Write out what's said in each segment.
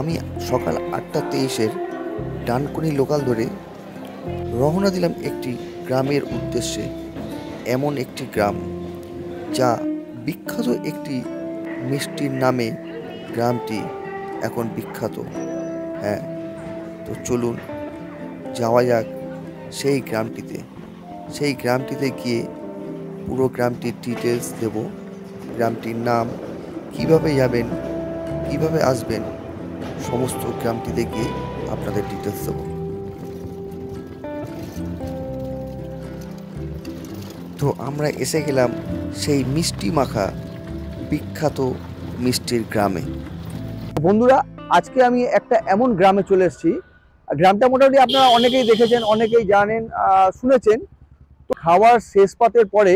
আমি সকাল 8:23-এর ডানকুনি লোকাল ধরে রওনা দিলাম একটি গ্রামের উদ্দেশ্যে। এমন একটি গ্রাম যা বিখ্যাত একটি মিষ্টির নামে গ্রামটি এখন বিখ্যাত। হ্যাঁ, তো চলুন যাওয়া যাক সেই গ্রামটিতে গিয়ে পুরো গ্রামটির ডিটেলস দেব। গ্রামটির নাম, কিভাবে যাবেন, কিভাবে আসবেন, সমস্ত গ্রামটিতে গিয়ে আপনাদের ডিটেলস দেব। তো আমরা এসে গেলাম সেই মিষ্টি মাখা বিখ্যাত মিষ্টির গ্রামে। বন্ধুরা, আজকে আমি একটা এমন গ্রামে চলে এসেছি। গ্রামটা মোটামুটি আপনারা অনেকেই দেখেছেন, অনেকেই জানেন, শুনেছেন। তো খাওয়ার শেষ পাতের পরে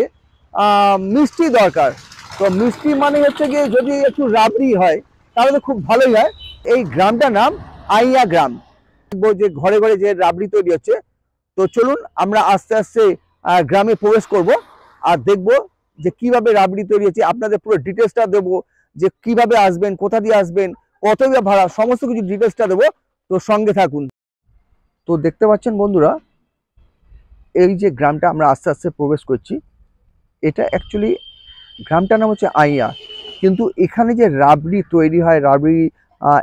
মিষ্টি দরকার। তো মিষ্টি মানে হচ্ছে গিয়ে যদি একটু রাবড়ি হয় তাহলে তো খুব ভালোই হয়। এই গ্রামটার নাম আইয়া গ্রাম। দেখবো যে ঘরে ঘরে যে রাবড়ি তৈরি হচ্ছে। তো চলুন আমরা আস্তে আস্তে গ্রামে প্রবেশ করব আর দেখব যে কিভাবে রাবড়ি তৈরি হচ্ছে। আপনাদের পুরো ডিটেলসটা দেবো, যে কিভাবে আসবেন, কোথা দিয়ে আসবেন, কত ভাড়া, সমস্ত কিছু ডিটেলসটা দেবো। তো সঙ্গে থাকুন। তো দেখতে পাচ্ছেন বন্ধুরা, এই যে গ্রামটা আমরা আস্তে আস্তে প্রবেশ করছি, এটা অ্যাকচুয়ালি গ্রামটার নাম হচ্ছে আইয়া। কিন্তু এখানে যে রাবড়ি তৈরি হয়, রাবড়ি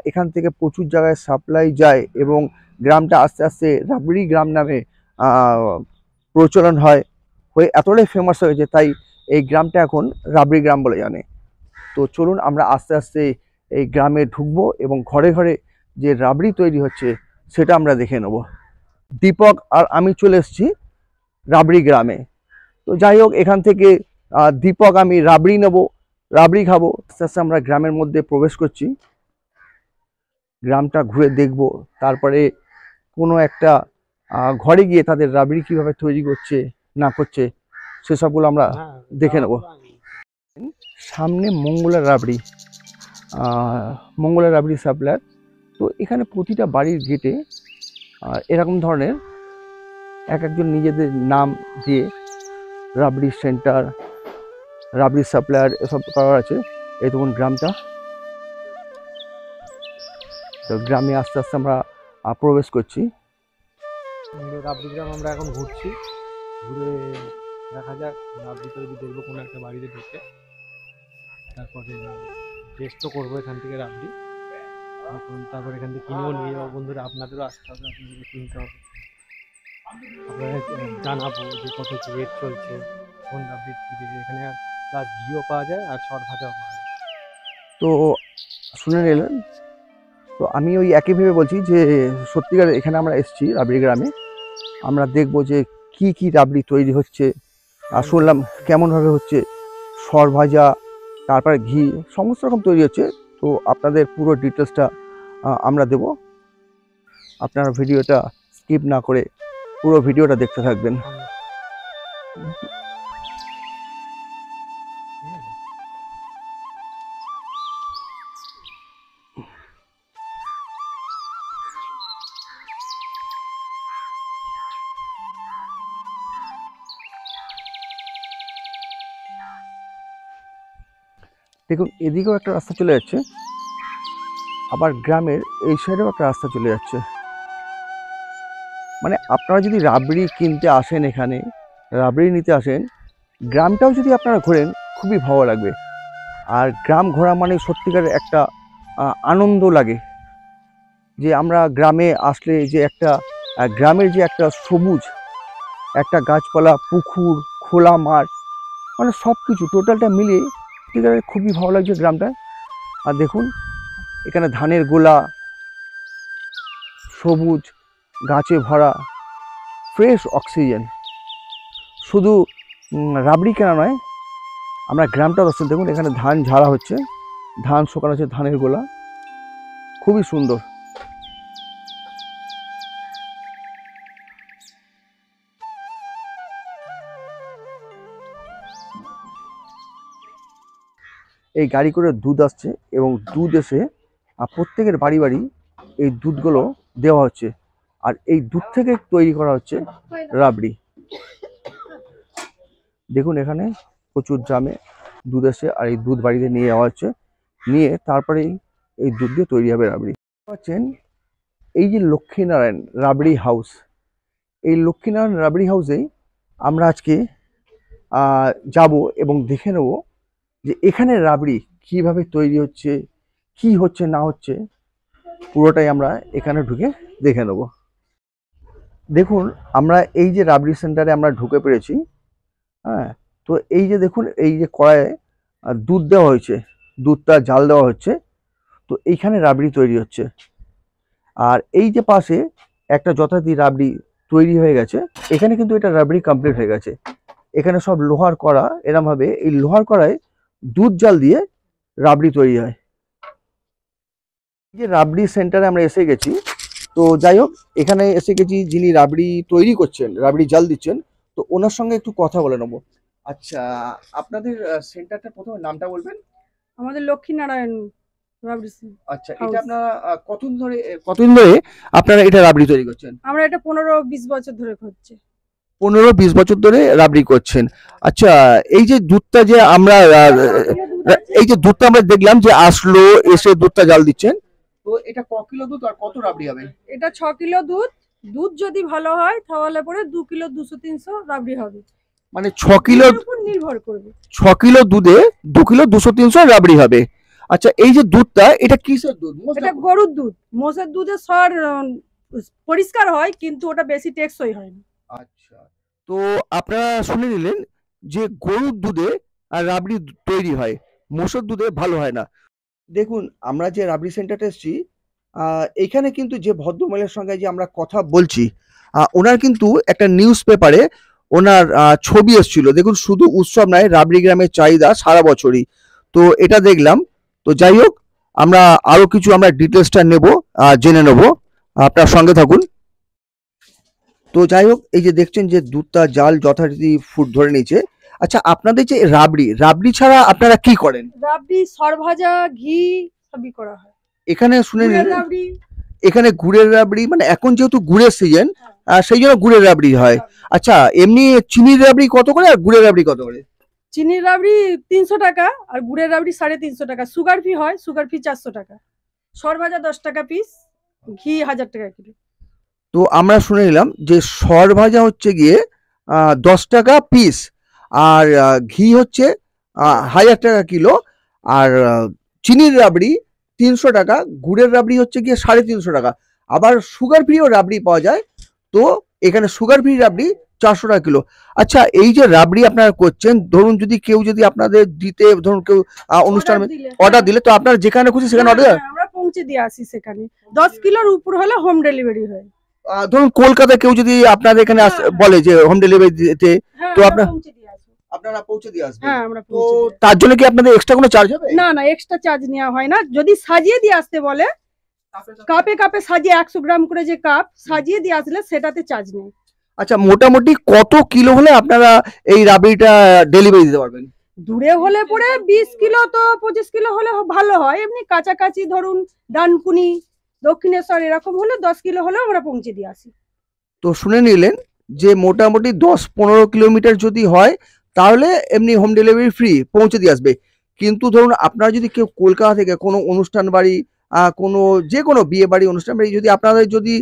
এখান থেকে প্রচুর জায়গায় সাপ্লাই যায় এবং গ্রামটা আস্তে আস্তে রাবড়ি গ্রাম নামে প্রচলন হয়ে এতটাই ফেমাস হয়েছে, তাই এই গ্রামটা এখন রাবড়ি গ্রাম বলে জানে। তো চলুন আমরা আস্তে আস্তে এই গ্রামে ঢুকবো এবং ঘরে ঘরে যে রাবড়ি তৈরি হচ্ছে সেটা আমরা দেখে নেব। দীপক আর আমি চলে এসেছি রাবড়ি গ্রামে। তো যাই হোক, এখান থেকে দীপক আমি রাবড়ি নেব, রাবড়ি খাবো। আস্তে আস্তে আমরা গ্রামের মধ্যে প্রবেশ করছি। গ্রামটা ঘুরে দেখব, তারপরে কোনো একটা ঘরে গিয়ে তাদের রাবড়ি কিভাবে তৈরি করছে না করছে সেসবগুলো আমরা দেখে নেব। সামনে মঙ্গলা রাবড়ি সাপ্লায়ার। তো এখানে প্রতিটা বাড়ির গেটে এরকম ধরনের একজন নিজেদের নাম দিয়ে রাবড়ি সেন্টার, রাবড়ি সাপ্লায়ার এসব করা আছে। এই তখন গ্রামটা, তো গ্রামে আস্তে আস্তে আমরা প্রবেশ করছি। রাবড়ি গ্রাম আমরা এখন ঘুরছি, ঘুরে দেখা যাক রাবড়ি তৈরি দেখবো কোনো একটা বাড়িতে ঢুকে, তারপরে টেস্টও করবো এখান থেকে রাবড়ি। এখন তারপর এখান থেকে কিনেও নিয়ে যাবো। বন্ধুরা, আপনাদেরও আসতে হবে, আপনাদেরকে কিনতে হবে। আপনারা জানাবো যে কত কি রেট চলছে, কোন রাবড়ির কী রেট। এখানে প্লাস ঘিও পাওয়া যায় আর সর ভাজাও পাওয়া যায়। তো শুনে নিলেন। তো আমি ওই একই ভেবে বলছি যে সত্যিকার এখানে আমরা এসেছি রাবড়ি গ্রামে, আমরা দেখবো যে কি কি রাবড়ি তৈরি হচ্ছে আর শুনলাম কেমনভাবে হচ্ছে, সর ভাজা, তারপরে ঘি, সমস্ত রকম তৈরি হচ্ছে। তো আপনাদের পুরো ডিটেলসটা আমরা দেব। আপনারা ভিডিওটা স্কিপ না করে পুরো ভিডিওটা দেখতে থাকবেন। দেখুন, এদিকেও একটা রাস্তা চলে যাচ্ছে, আবার গ্রামের এই সাইডেও একটা রাস্তা চলে যাচ্ছে। মানে আপনারা যদি রাবড়ি কিনতে আসেন, এখানে রাবড়ি নিতে আসেন, গ্রামটাও যদি আপনারা ঘোরেন খুবই ভালো লাগবে। আর গ্রাম ঘোরা মানে সত্যিকারের একটা আনন্দ লাগে, যে আমরা গ্রামে আসলে যে একটা গ্রামের যে একটা সবুজ, একটা গাছপালা, পুকুর, খোলা মাঠ, মানে সব কিছু টোটালটা মিলিয়ে সত্যিকারের খুবই ভালো লাগছে গ্রামটা। আর দেখুন এখানে ধানের গোলা, সবুজ গাছে ভরা, ফ্রেশ অক্সিজেন। শুধু রাবড়ি কেনা নয়, আমরা গ্রামটা দর্শন। দেখুন এখানে ধান ঝাড়া হচ্ছে, ধান শুকানো হচ্ছে, ধানের গোলা খুবই সুন্দর। এই গাড়ি করে দুধ আসছে এবং দুধ এসে প্রত্যেকের বাড়ি বাড়ি এই দুধগুলো দেওয়া হচ্ছে, আর এই দুধ থেকে তৈরি করা হচ্ছে রাবড়ি। দেখুন এখানে প্রচুর ড্রামে দুধ এসে, আর এই দুধ বাড়িতে নিয়ে যাওয়া হচ্ছে, নিয়ে তারপরেই এই দুধ দিয়ে তৈরি হবে রাবড়ি। পাচ্ছেন এই যে লক্ষ্মীনারায়ণ রাবড়ি হাউস, এই লক্ষ্মীনারায়ণ রাবড়ি হাউসেই আমরা আজকে যাব এবং দেখে নেব যে এখানে রাবড়ি কিভাবে তৈরি হচ্ছে, কি হচ্ছে না হচ্ছে, পুরোটাই আমরা এখানে ঢুকে দেখে নেব। দেখুন আমরা এই যে রাবড়ি সেন্টারে আমরা ঢুকে পেরেছি। হ্যাঁ, তো এই যে দেখুন এই যে কড়াইয়ে দুধ দেওয়া হয়েছে, দুধটা জাল দেওয়া হচ্ছে, তো এইখানে রাবড়ি তৈরি হচ্ছে। আর এই যে পাশে একটা যথারীতি রাবড়ি তৈরি হয়ে গেছে, এখানে কিন্তু এটা রাবড়ি কমপ্লিট হয়ে গেছে। এখানে সব লোহার কড়া, এরমভাবে এই লোহার কড়ায় দুধ জাল দিয়ে রাবড়ি তৈরি হয়। এই যে রাবড়ি সেন্টারে আমরা এসে গেছি, তো যাই হোক এখানে এসে গেছি যিনি রাবড়ি তৈরি করছেন, রাবড়ি জাল দিচ্ছেন, তো ওনার সঙ্গে একটু কথা বলে নেবো। আচ্ছা, আপনাদের সেন্টারটা প্রথমে নামটা বলবেন? আমাদের লক্ষ্মীনারায়ণ রাবড়ি আচ্ছা, এটা হাউস। আপনারা কতদিন ধরে আপনারা এটা রাবড়ি তৈরি করছেন? আমরা এটা 15-20 বছর ধরে করছি। 15-20 বছর ধরে রাবড়ি করছেন। আচ্ছা, এই যে দুধটা যে আমরা এই যে দুধটা আমরা দেখলাম যে আসলো, এসে দুধটা জাল দিচ্ছেন, তো এটা ক কিলো দুধ আর কত রাবড়ি হবে? এটা 6 কিলো দুধ। দুধ যদি ভালো হয় তাহলে পরে 2 কিলো 200-300 রাবড়ি হবে। মানে 6 কিলো, দুধের উপর নির্ভর করবে। 6 কিলো দুধে 2 কিলো 200-300 রাবড়ি হবে। আচ্ছা, এই যে দুধটা এটা কিসের দুধ? এটা গরুর দুধ। মোষের দুধে সর পরিষ্কার হয় কিন্তু ওটা বেশি টেকসই হয় না। আচ্ছা, তো আপনারা শুনে নিলেন যে গরুর দুধে আর রাবড়ি তৈরি হয়, মোষের দুধে ভালো হয় না। দেখুন আমরা যে রাবড়ি সেন্টারটা এসেছি, এখানে কিন্তু যে ভদ্রমহিলার সঙ্গে যে আমরা কথা বলছি, ওনার কিন্তু একটা নিউজ পেপারে ওনার ছবি এসেছিল। দেখুন শুধু উৎসব নয়, রাবড়ি গ্রামের চাহিদা সারা বছরই, তো এটা দেখলাম। তো যাই হোক আমরা আরো কিছু আমরা ডিটেলসটা নেব, জেনে নেব, আপনার সঙ্গে থাকুন। তো যাই হোক এই যে দেখছেন যে দুধটা জাল যথারীতি ফুট ধরে নিয়েছে। আচ্ছা, আপনাদের যে রাবড়ি ছাড়া আপনারা কি করেন? রাবড়ি, সর ভাজা, ঘি সবই করা হয়। এখানে শুনে গুড়ের নিলেন রাবড়ি। এখানে গুড়ের রাবড়ি, মানে এখন যেহেতু গুড়ের সিজন, সেই জন্য গুড়ের রাবড়ি হয়। আচ্ছা, এমনি চিনির রাবড়ি কত করে আর গুড়ের রাবড়ি কত করে? চিনির রাবড়ি 300 টাকা আর গুড়ের রাবড়ি 350 টাকা। সুগার ফ্রি হয়, সুগার ফ্রি 400 টাকা। সর ভাজা 10 টাকা পিস, ঘি 1000 টাকা কিলো। তো আমরা শুনে নিলাম যে সর ভাজা হচ্ছে গিয়ে 10 টাকা পিস, আর ঘি হচ্ছে 1000 টাকা কিলো, আর চিনির রাবড়ি 300 টাকা, গুড়ের রাবড়ি হচ্ছে গিয়ে 350 টাকা। আবার সুগার ফ্রিও রাবড়ি পাওয়া যায়, তো এখানে সুগার ফ্রি রাবড়ি 400 টাকা কিলো। আচ্ছা, এই যে রাবড়ি আপনারা করছেন, ধরুন যদি কেউ যদি আপনাদের দিতে, ধরুন কেউ অনুষ্ঠান অর্ডার দিলে, তো আপনারা যেখানে খুশি সেখানে অর্ডার, আমরা পৌঁছে দিয়ে আসি সেখানে। 10 কিলোর উপর হলে হোম ডেলিভারি হয়। ধরুন কলকাতা কেউ যদি আপনাদের এখানে বলে যে হোম ডেলিভারি দিতে, হ্যাঁ, তো আমরা পৌঁছে দিয়ে আসি। আপনারা পৌঁছে দিয়ে আসবেন? হ্যাঁ, আমরা তো পৌঁছে দিয়ে আসি। তার জন্য কি আপনাদের এক্সট্রা কোনো চার্জ হবে? না না, এক্সট্রা চার্জ নেওয়া হয় না। যদি সাজিয়ে দিয়ে আসতে বলে, কাপে কাপে সাজিয়ে 100 গ্রাম করে যে কাপ সাজিয়ে দিয়ে আসলে সেটাতে চার্জ নেই। আচ্ছা, মোটামুটি কত কিলো হলে আপনারা এই রাবড়িটা ডেলিভারি দিতে পারবেন? দূরে হলে পরে 20 কিলো তো 25 কিলো হলে ভালো হয়। এমনি কাছাকাছি ধরুন ডানকুনি, দক্ষিণেশ্বর এরকম হলে 10 কিলো হলে আমরা পৌঁছে দিয়ে আসি। তো শুনে নিলেন যে মোটামুটি 10-15 কিলোমিটার যদি হয় তাহলে এমনি হোম ডেলিভারি ফ্রি পৌঁছে দিয়ে আসবে। কিন্তু ধরুন আপনারা যদি কেউ কলকাতা থেকে কোনো অনুষ্ঠান বাড়ি, কোনো যে কোনো বিয়ে বাড়ি, অনুষ্ঠান বাড়ি যদি আপনাদের যদি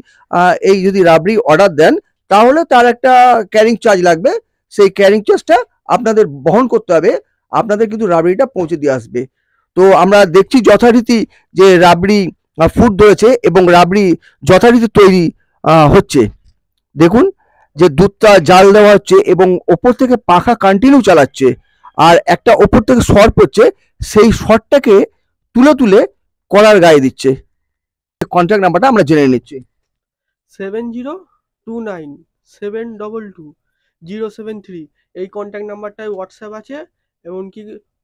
এই যদি রাবড়ি অর্ডার দেন, তাহলে তার একটা ক্যারিং চার্জ লাগবে। সেই ক্যারিং চার্জটা আপনাদের বহন করতে হবে, আপনাদের কিন্তু রাবড়িটা পৌঁছে দিয়ে আসবে। তো আমরা দেখছি যথারীতি যে রাবড়ি ফুট ধরেছে এবং রাবড়ি যথারীতি তৈরি হচ্ছে। দেখুন যে দুধটা জাল দেওয়া হচ্ছে এবং ওপর থেকে পাখা কন্টিনিউ চালাচ্ছে, আর একটা ওপর থেকে সর পড়ছে, সেই সরটাকে তুলে তুলে কলার গায়ে দিচ্ছে। কন্ট্যাক্ট নাম্বারটা আমরা জেনে নিচ্ছি। 7029722073 এই কন্ট্যাক্ট নাম্বারটায় হোয়াটসঅ্যাপ আছে, এমনকি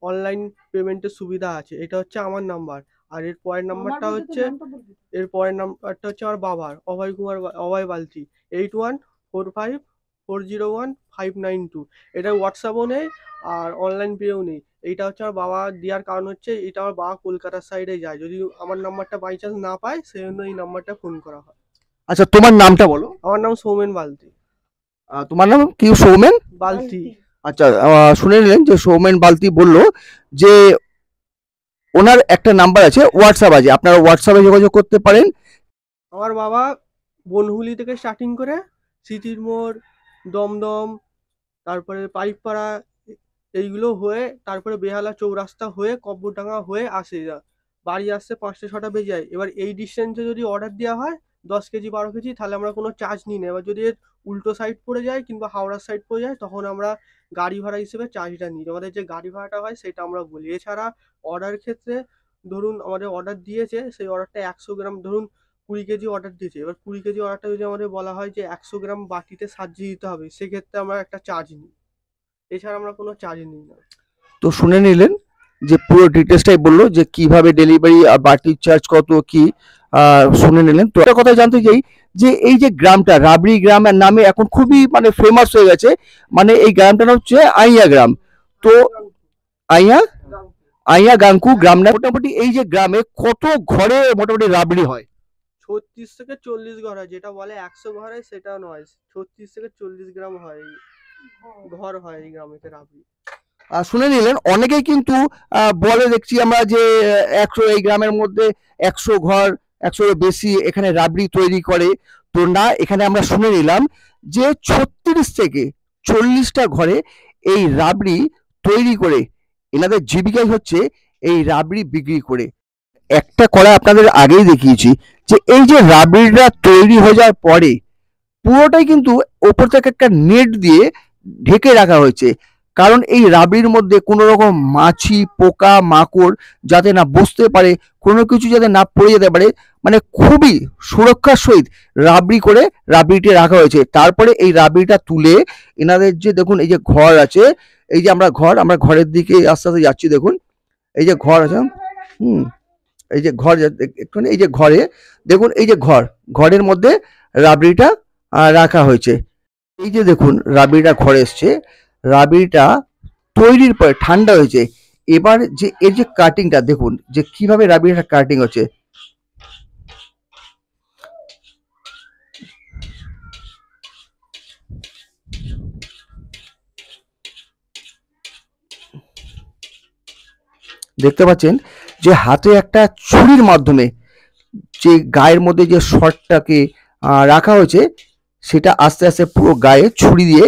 অনলাইন পেমেন্টের সুবিধা আছে। এটা হচ্ছে আমার নাম্বার। আর এর পরের নাম্বারটা হচ্ছে আমার বাবার, অভয় বালতি, 8145401592। এটা হোয়াটসঅ্যাপও নেই আর অনলাইন পেও নেই। এইটা হচ্ছে আমার বাবা দেওয়ার কারণ হচ্ছে এটা আমার বাবা কলকাতার সাইডে যায়, যদি আমার নাম্বারটা বাই চান্স না পায় সেই জন্য এই নাম্বারটা ফোন করা হয়। আচ্ছা, তোমার নামটা বলো। আমার নাম সৌমেন বালতি। তোমার নাম কি? সৌমেন বালতি। আচ্ছা, শুনে নিলেন যে সৌমেন বালতি বলল যে ওনার একটা নাম্বার আছে, হোয়াটসঅ্যাপ আছে, আপনারা হোয়াটসঅ্যাপে যোগাযোগ করতে পারেন। আমার বাবা বনহুলি থেকে স্টার্টিং করে সিটির মোড়, দমদম, তারপরে পাইকপাড়া, এইগুলো হয়ে তারপরে বেহালা চৌরাস্তা হয়ে কব্বরডাঙ্গা হয়ে আসে। বাড়ি আসতে 5টা 6টা বেজে যায়। এবার এই ডিস্টেন্সে যদি অর্ডার দেওয়া হয় 10 কেজি 12 কেজি, তাহলে আমরা কোনো চার্জ নিই না। এবার যদি এর উল্টো সাইড পড়ে যায় কিংবা হাওড়ার সাইড পড়ে যায়, তখন আমরা গাড়ি ভাড়া হিসেবে চার্জটা নিই। আমাদের যে গাড়ি ভাড়াটা হয় সেটা আমরা বলি। এছাড়া অর্ডার ক্ষেত্রে ধরুন আমাদের অর্ডার দিয়েছে, সেই অর্ডারটা 100 গ্রাম, ধরুন 20 কেজি অর্ডার দিয়েছে। এবার 20 কেজি অর্ডারটা যদি আমাদের বলা হয় যে 100 গ্রাম বাটিতে সাজিয়ে দিতে হবে, সেক্ষেত্রে আমরা একটা চার্জ নিই। এছাড়া আমরা কোনো চার্জ নিই না। তো শুনে নিলেন যে পুরো ডিটেলসটাই বললো যে কিভাবে ডেলিভারি আর বাটির চার্জ কত কি শুনে নিলেন। তো একটা কথা জানতে চাই যে এই যে গ্রামটা রাবড়ি গ্রামের নামে এখন খুবই মানে ফেমাস হয়ে গেছে, মানে এই গ্রামটা হচ্ছে আইয়া গ্রাম। তো আইয়া আইয়া গাঙ্কু গ্রাম না, মোটামুটি এই যে গ্রামে কত ঘরে মোটামুটি রাবড়ি হয়? 36 থেকে 40 ঘর হয়। যেটা বলে 100 ঘর হয় সেটা নয়, 36 থেকে 40 গ্রাম হয়, ঘর হয় এই গ্রামেতে রাবড়ি। শুনে নিলেন, অনেকেই কিন্তু বলে দেখছি আমরা যে 100 এই গ্রামের মধ্যে 100 ঘর, 100 বেশি এখানে রাবড়ি তৈরি করে। তো না, এখানে আমরা শুনে নিলাম যে 36 থেকে 40টা ঘরে এই রাবড়ি তৈরি করে এনাদের জীবিকাই হচ্ছে এই রাবড়ি বিক্রি করে। একটা করা আপনাদের আগেই দেখিয়েছি যে এই যে রাবড়িটা তৈরি হয়ে যাওয়ার পরে পুরোটাই কিন্তু ওপর থেকে একটা নেট দিয়ে ঢেকে রাখা হয়েছে, কারণ এই রাবড়ির মধ্যে কোনো রকম মাছি পোকা মাকড় যাতে না বসতে পারে, কোনো কিছু যাতে না পড়ে যেতে পারে, মানে খুবই সুরক্ষার সহিত রাবড়ি করে রাবড়িটি রাখা হয়েছে। তারপরে এই রাবড়িটা তুলে এনাদের যে দেখুন এই যে ঘর আছে, এই যে আমরা ঘরের দিকে আস্তে আস্তে যাচ্ছি, দেখুন এই যে ঘর আছে, এই যে ঘর একটুখানি, এই যে ঘরে দেখুন এই যে ঘরের মধ্যে রাবড়িটা রাখা হয়েছে। এই যে দেখুন রাবড়িটা ঘরে এসছে, রাবড়িটা তৈরির পরে ঠান্ডা হয়েছে। এবার যে এর যে কাটিংটা দেখুন যে কিভাবে রাবড়িটা কাটিং হচ্ছে। দেখতে পাচ্ছেন যে হাতে একটা ছুরির মাধ্যমে যে গায়ের মধ্যে যে শর্টটাকে রাখা হয়েছে সেটা আস্তে আস্তে পুরো গায়ে ছুরি দিয়ে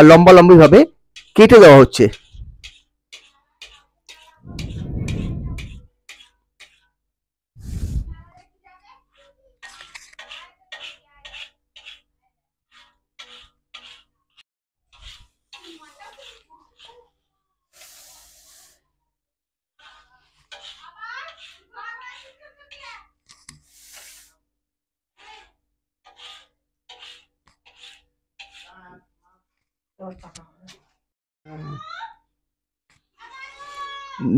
লম্বা লম্বি ভাবে কেটে দেওয়া হচ্ছে।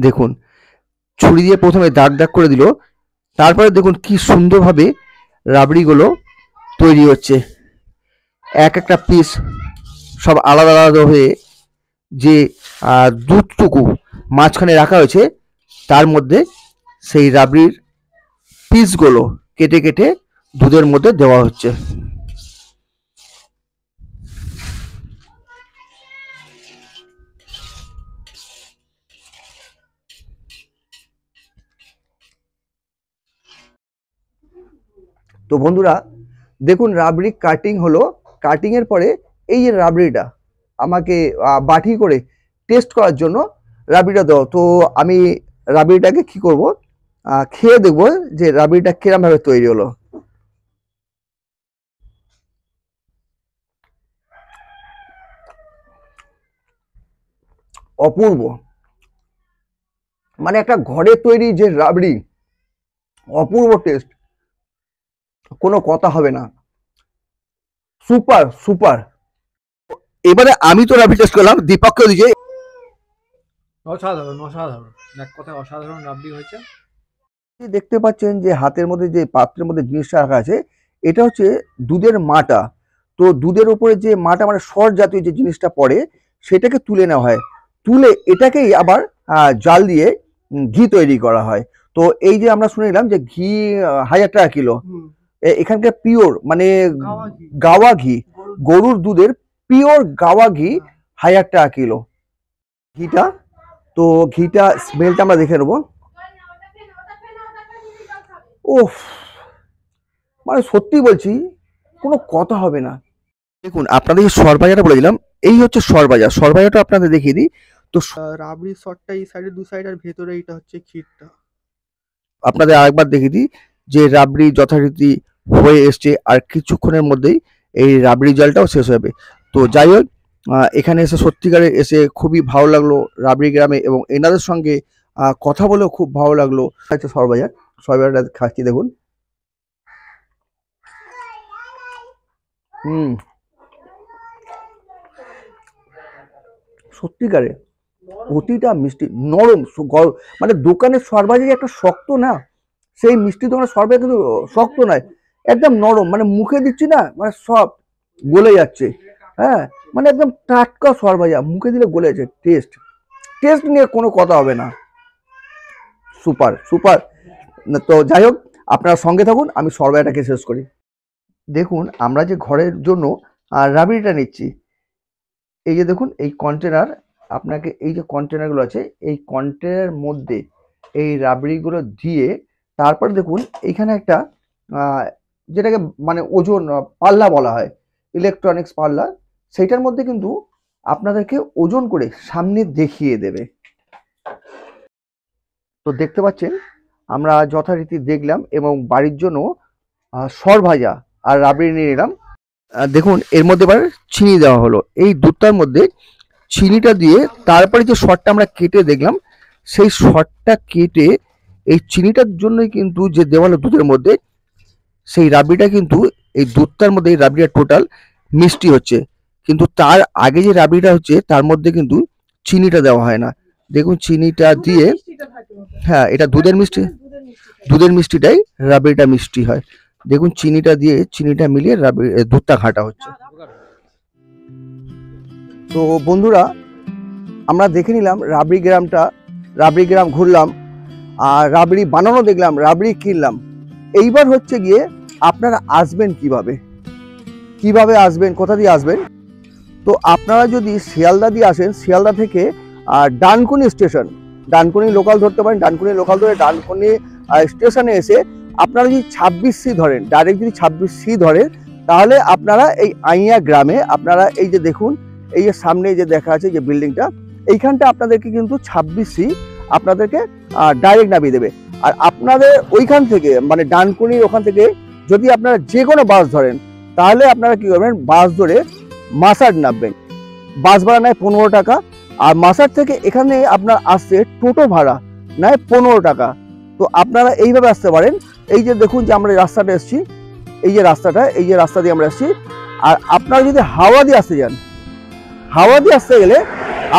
দেখুন ছুরি দিয়ে প্রথমে দাগ দাগ করে দিল, তারপরে দেখুন কি সুন্দরভাবে রাবড়িগুলো তৈরি হচ্ছে। এক একটা পিস সব আলাদা আলাদা হয়ে যে দুধটুকু মাঝখানে রাখা হয়েছে তার মধ্যে সেই রাবড়ির পিসগুলো কেটে কেটে দুধের মধ্যে দেওয়া হচ্ছে। তো বন্ধুরা দেখুন রাবড়ি কাটিং হলো, কাটিং এর পরে এই যে রাবড়িটা আমাকে বাটি করে টেস্ট করার জন্য রাবড়িটা দাও। তো আমি রাবড়িটাকে কি করব, খেয়ে দেখবো যে রাবড়িটা কিরম ভাবে তৈরি হলো। অপূর্ব, মানে একটা ঘরে তৈরি যে রাবড়ি, অপূর্ব টেস্ট, কোনো কথা হবে না, সুপার সুপার। এবারে আমি তো রাবড়ি টেস্ট করলাম, দীপককে দিয়েছে। অসাধারণ অসাধারণ, এক কথায় অসাধারণ রাবড়ি হয়েছে। দেখতে পাচ্ছেন যে হাতের মধ্যে যে পাত্রের মধ্যে জিনিসটা রাখা আছে এটা হচ্ছে দুধের মাটা। তো দুধের উপরে যে মাটা মানে সর জাতীয় যে জিনিসটা পড়ে সেটাকে তুলে নেওয়া হয়, তুলে এটাকেই আবার জাল দিয়ে ঘি তৈরি করা হয়। তো এই যে আমরা শুনে নিলাম যে ঘি 1000 টাকা কিলো, এখানকার পিওর মানে গাওয়া ঘি, গরুর দুধের পিওর গাওয়া ঘি 1000 টাকা কিলো ঘিটা। তো ঘিটা স্মেলটা আমরা দেখে নেবো। ওফ, মানে সত্যি বলছি কোনো কথা হবে না। দেখুন আপনাদের যে সরবাজারটা বলেছিলাম, এই হচ্ছে সরবাজার। সরবাজারটা আপনাদের দেখিয়ে দিই। তো রাবড়ির শটটা এই সাইডে, দু সাইড, আর ভেতরে এইটা হচ্ছে ক্ষীরটা। আপনাদের আরেকবার দেখিয়ে দিই যে রাবড়ি যথারীতি হয়ে এসছে, আর কিছুক্ষণের মধ্যেই এই রাবড়ি জলটাও শেষ হবে। তো যাই হোক, এখানে এসে সত্যিকারে এসে খুবই ভালো লাগলো রাবড়ি গ্রামে, এবং এনাদের সঙ্গে কথা বলেও খুব ভালো লাগলো। আচ্ছা, সরবাজার, সরবাজারটা খাচ্ছি দেখুন। সত্যিকারে প্রতিটা মিষ্টি নরম, মানে দোকানের সরবাজার একটা শক্ত না, সেই মিষ্টি দোকানের সরবাজার কিন্তু শক্ত নয়, একদম নরম, মানে মুখে দিচ্ছি না, মানে সব গলে যাচ্ছে। হ্যাঁ, মানে একদম টাটকা সরভাজা, মুখে দিলে গলে যাচ্ছে। টেস্ট টেস্ট নিয়ে কোনো কথা হবে না, সুপার সুপার। তো যাই হোক, আপনারা সঙ্গে থাকুন, আমি সরভাজাটাকে শেষ করি। দেখুন আমরা যে ঘরের জন্য রাবড়িটা নিচ্ছি, এই যে দেখুন এই কন্টেনার, আপনাকে এই যে কন্টেনারগুলো আছে, এই কন্টেনারের মধ্যে এই রাবড়িগুলো দিয়ে, তারপর দেখুন এইখানে একটা যেটাকে মানে ওজন পাল্লা বলা হয়, ইলেকট্রনিক্স পাল্লা, সেইটার মধ্যে কিন্তু আপনাদেরকে ওজন করে সামনে দেখিয়ে দেবে। তো দেখতে পাচ্ছেন আমরা যথারীতি দেখলাম, এবং বাড়ির জন্য সরভাজা আর রাবড়ি নিয়ে নিলাম। দেখুন এর মধ্যে এবার চিনি দেওয়া হলো, এই দুধটার মধ্যে চিনিটা দিয়ে তারপরে যে শটটা আমরা কেটে দেখলাম, সেই শটটা কেটে এই চিনিটার জন্যই কিন্তু যে দেওয়া হলো দুধের মধ্যে, সেই রাবড়িটা কিন্তু এই দুধটার মধ্যে এই রাবড়িটা টোটাল মিষ্টি হচ্ছে। কিন্তু তার আগে যে রাবড়িটা হচ্ছে তার মধ্যে কিন্তু চিনিটা দেওয়া হয় না। দেখুন চিনিটা দিয়ে, হ্যাঁ এটা দুধের মিষ্টি, দুধের মিষ্টিটাই রাবড়িটা মিষ্টি হয়। দেখুন চিনিটা দিয়ে, চিনিটা মিলিয়ে রাবড়ি দুধটা ঘাটা হচ্ছে। তো বন্ধুরা, আমরা দেখে নিলাম রাবড়ি গ্রামটা, রাবড়ি গ্রাম ঘুরলাম, আর রাবড়ি বানানো দেখলাম, রাবড়ি কিনলাম। এইবার হচ্ছে গিয়ে আপনারা আসবেন কিভাবে, কিভাবে আসবেন, কোথা দিয়ে আসবেন। তো আপনারা যদি শিয়ালদা দিয়ে আসেন, শিয়ালদা থেকে ডানকুনি স্টেশন, ডানকুনি লোকাল ধরতে পারেন, ডানকুনি লোকাল ধরে ডানকুনি স্টেশনে এসে আপনারা যদি 26C ধরেন, ডাইরেক্ট যদি 26C ধরেন, তাহলে আপনারা এই আইয়া গ্রামে, আপনারা এই যে দেখুন, এই যে সামনে যে দেখা আছে যে বিল্ডিংটা, এইখানটা আপনাদেরকে কিন্তু 26C আপনাদেরকে ডাইরেক্ট নামিয়ে দেবে। আর আপনাদের ওইখান থেকে মানে ডানকুনির ওখান থেকে যদি আপনারা যে কোনো বাস ধরেন, তাহলে আপনারা কি করবেন, বাস ধরে মাসার নামবেন। বাস ভাড়া নেয় 15 টাকা, আর মাসার থেকে এখানে আপনার আসছে টোটো ভাড়া নেয় 15 টাকা। তো আপনারা এইভাবে আসতে পারেন। এই যে দেখুন যে আমরা রাস্তাটা এসেছি, এই যে রাস্তাটা, এই যে রাস্তা দিয়ে আমরা এসেছি। আর আপনারা যদি হাওড়া দিয়ে আসতে যান, হাওড়া দিয়ে আসতে গেলে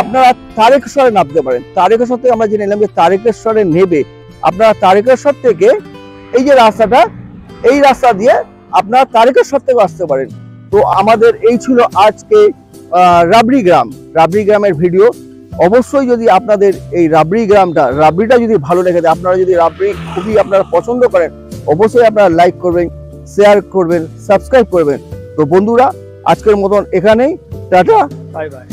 আপনারা তারকেশ্বরে নামতে পারেন। তারকেশ্বর থেকে আমরা জেনে নিলাম যে তারকেশ্বরে নেবে আপনারা তারকেশ্বর থেকে এই যে রাস্তাটা, এই রাস্তা দিয়ে আপনারা তারকেশ্বর থেকে আসতে পারেন। তো আমাদের এই ছিল আজকে রাবড়ি গ্রাম, রাবড়ি গ্রামের ভিডিও। অবশ্যই যদি আপনাদের এই রাবড়ি গ্রামটা, রাবড়িটা যদি ভালো লেগে যায়, আপনারা যদি রাবড়ি খুবই আপনারা পছন্দ করেন, অবশ্যই আপনারা লাইক করবেন, শেয়ার করবেন, সাবস্ক্রাইব করবেন। তো বন্ধুরা, আজকের মতন এখানেই, টাটা, বাই বাই।